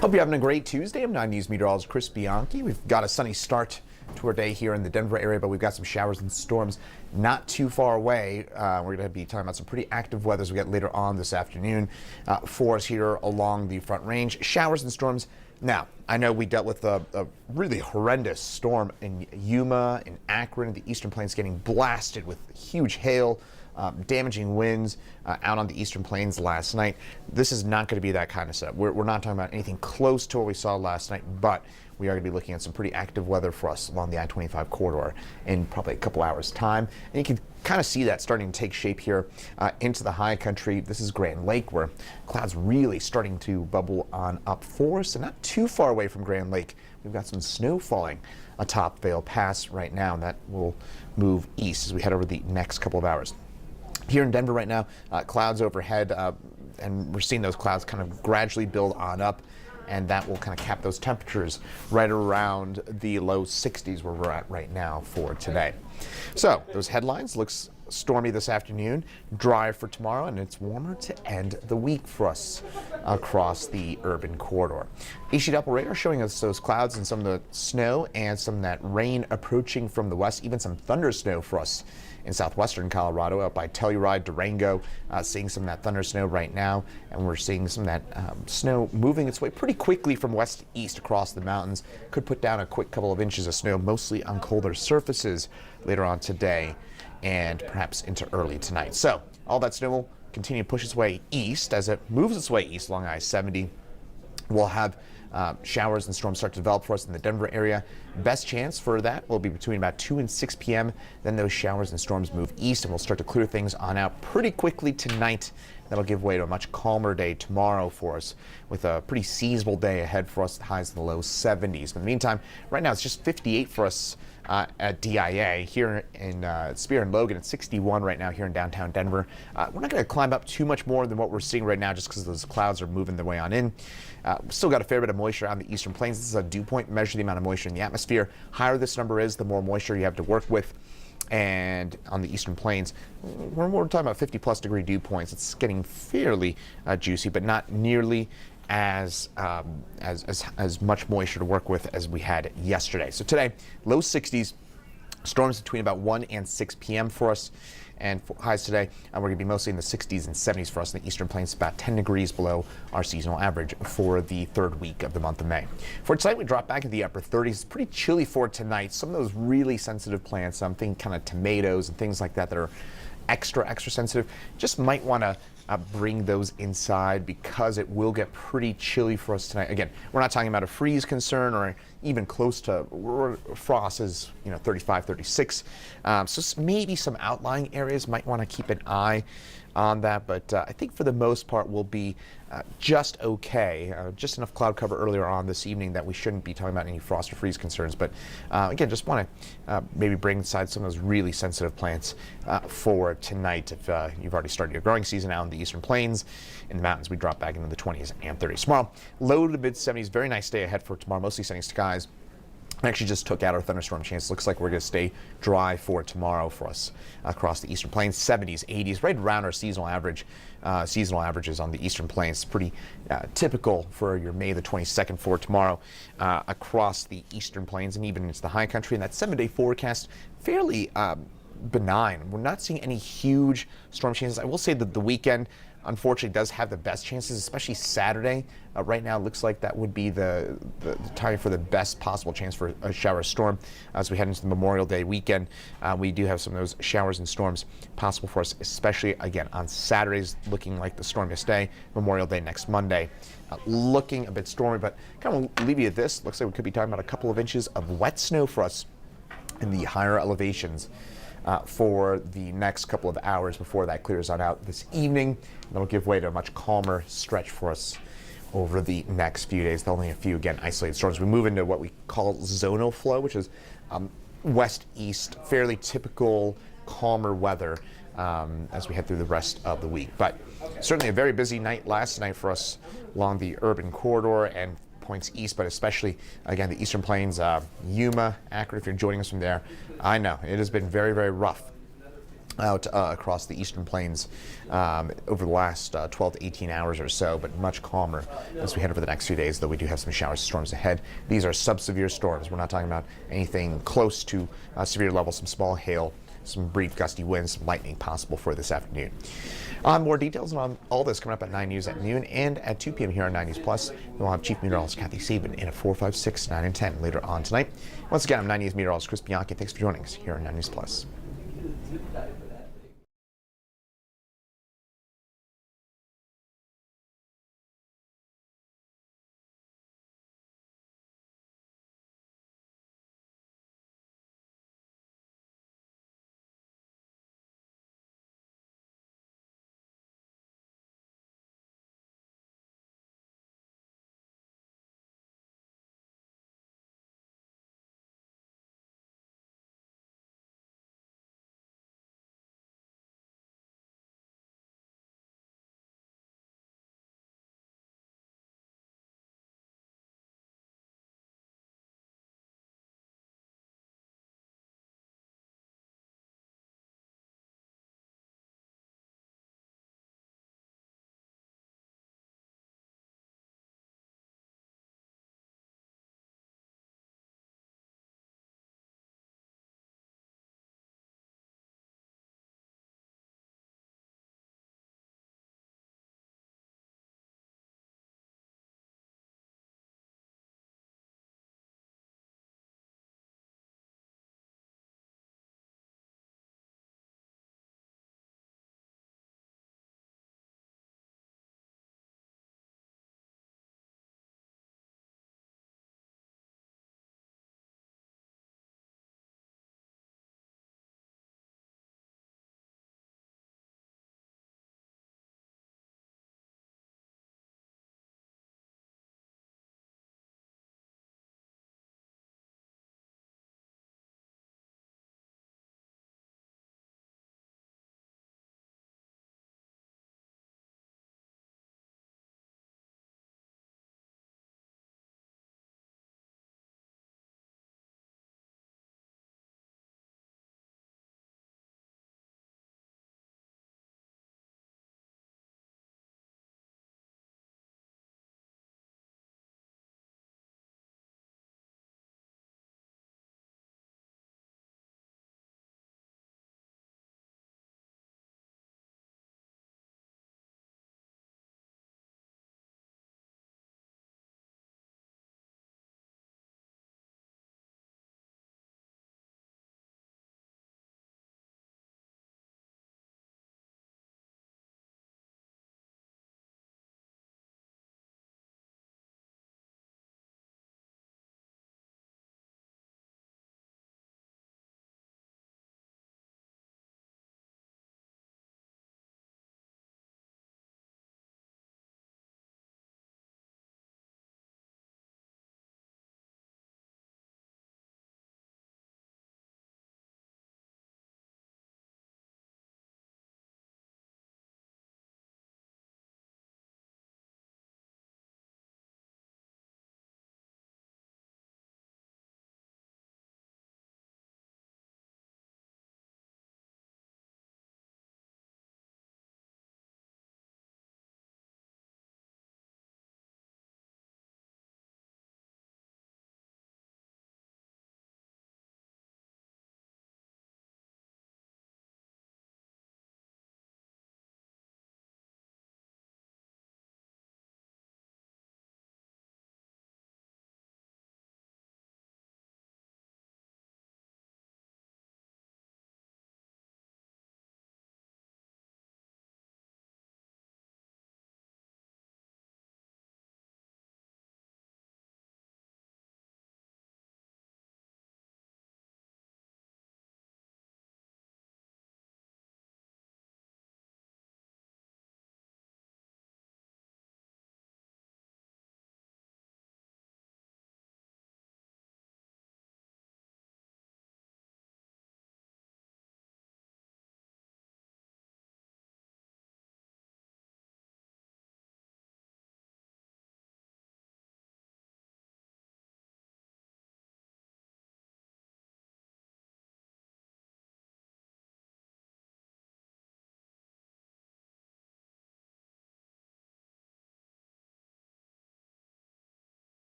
Hope you're having a great Tuesday. I'm 9 News meteorologist Chris Bianchi. We've got a sunny start to our day here in the Denver area, but we've got some showers and storms not too far away. We're going to be talking about some pretty active weather as we get later on this afternoon for us here along the Front Range. Showers and storms. Now, I know we dealt with a really horrendous storm in Yuma, in Akron, the Eastern Plains getting blasted with huge hail. Damaging winds out on the Eastern Plains last night. This is not going to be that kind of setup. We're not talking about anything close to what we saw last night, but we are going to be looking at some pretty active weather for us along the I-25 corridor in probably a couple hours' time. And you can kind of see that starting to take shape here into the high country. This is Grand Lake, where clouds really starting to bubble on up for us, and not too far away from Grand Lake. We've got some snow falling atop Vail Pass right now, and that will move east as we head over the next couple of hours. Here in Denver right now, clouds overhead, and we're seeing those clouds kind of gradually build on up, and that will kind of cap those temperatures right around the low 60s where we're at right now for today. So those headlines: looks stormy this afternoon, dry for tomorrow, and it's warmer to end the week for us across the urban corridor. A-sheet Doppler radar showing us those clouds and some of the snow and some of that rain approaching from the west, even some thunder snow for us in southwestern Colorado, out by Telluride, Durango, seeing some of that thunder snow right now, and we're seeing some of that snow moving its way pretty quickly from west to east across the mountains. Could put down a quick couple of inches of snow, mostly on colder surfaces later on today and perhaps into early tonight. So all that snow will continue to push its way east. As it moves its way east along I-70, we'll have showers and storms start to develop for us in the Denver area. Best chance for that will be between about 2 and 6 p.m. Then those showers and storms move east, and we'll start to clear things on out pretty quickly tonight. That'll give way to a much calmer day tomorrow for us, with a pretty seasonable day ahead for us, the highs in the low 70s. But in the meantime, right now it's just 58 for us at DIA. Here in Spear and Logan, it's 61 right now here in downtown Denver. We're not going to climb up too much more than what we're seeing right now, just because those clouds are moving their way on in. Still got a fair bit of moisture on the Eastern Plains. This is a dew point, measure the amount of moisture in the atmosphere. Higher this number is, the more moisture you have to work with. And on the Eastern Plains, we're talking about 50-plus degree dew points. It's getting fairly juicy, but not nearly as much moisture to work with as we had yesterday. So today, low 60s, storms between about 1 and 6 p.m. for us. And for highs today, we're going to be mostly in the 60s and 70s for us in the Eastern Plains, about 10 degrees below our seasonal average for the third week of the month of May. For tonight, we drop back into the upper 30s. It's pretty chilly for tonight. Some of those really sensitive plants, I'm thinking kind of tomatoes and things like that that are extra sensitive, just might want to bring those inside, because it will get pretty chilly for us tonight. Again, we're not talking about a freeze concern or even close to frost is 35, 36. So maybe some outlying areas might want to keep an eye on that, but I think for the most part we'll be just okay. Just enough cloud cover earlier on this evening that we shouldn't be talking about any frost or freeze concerns. But again, just want to maybe bring inside some of those really sensitive plants for tonight. If you've already started your growing season out in the Eastern Plains, in the mountains, we drop back into the 20s and 30s. Tomorrow, low to the mid 70s. Very nice day ahead for tomorrow. Mostly sunny skies. I actually just took out our thunderstorm chance. Looks like we're going to stay dry for tomorrow for us across the Eastern Plains. 70s, 80s, right around our seasonal average. Seasonal averages on the Eastern Plains. Pretty typical for your May the 22nd for tomorrow across the Eastern Plains and even into the high country. And that 7-day forecast, fairly benign. We're not seeing any huge storm chances. I will say that the weekend, unfortunately, does have the best chances, especially Saturday. Right now, it looks like that would be the time for the best possible chance for a shower storm as we head into the Memorial Day weekend. We do have some of those showers and storms possible for us, especially, again, on Saturdays, looking like the stormiest day. Memorial Day next Monday, looking a bit stormy, but kind of leave you at this. Looks like we could be talking about a couple of inches of wet snow for us in the higher elevations for the next couple of hours before that clears on out this evening. That'll give way to a much calmer stretch for us over the next few days. Only a few, again, isolated storms. We move into what we call zonal flow, which is west-east, fairly typical calmer weather as we head through the rest of the week. But certainly a very busy night last night for us along the urban corridor and points east, but especially, again, the Eastern Plains, Yuma, Akron, if you're joining us from there. I know it has been very, very rough out across the eastern plains over the last 12 to 18 hours or so, but much calmer as we head over the next few days, though we do have some showers and storms ahead. These are sub-severe storms. We're not talking about anything close to severe level, some small hail, some brief gusty winds, some lightning possible for this afternoon. More details on all this coming up at 9 News at noon and at 2 p.m. here on 9 News Plus. We'll have Chief Meteorologist Kathy Sabin in at 4, 5, 6, 9, and 10 later on tonight. Once again, I'm 9 News meteorologist Chris Bianchi. Thanks for joining us here on 9 News Plus.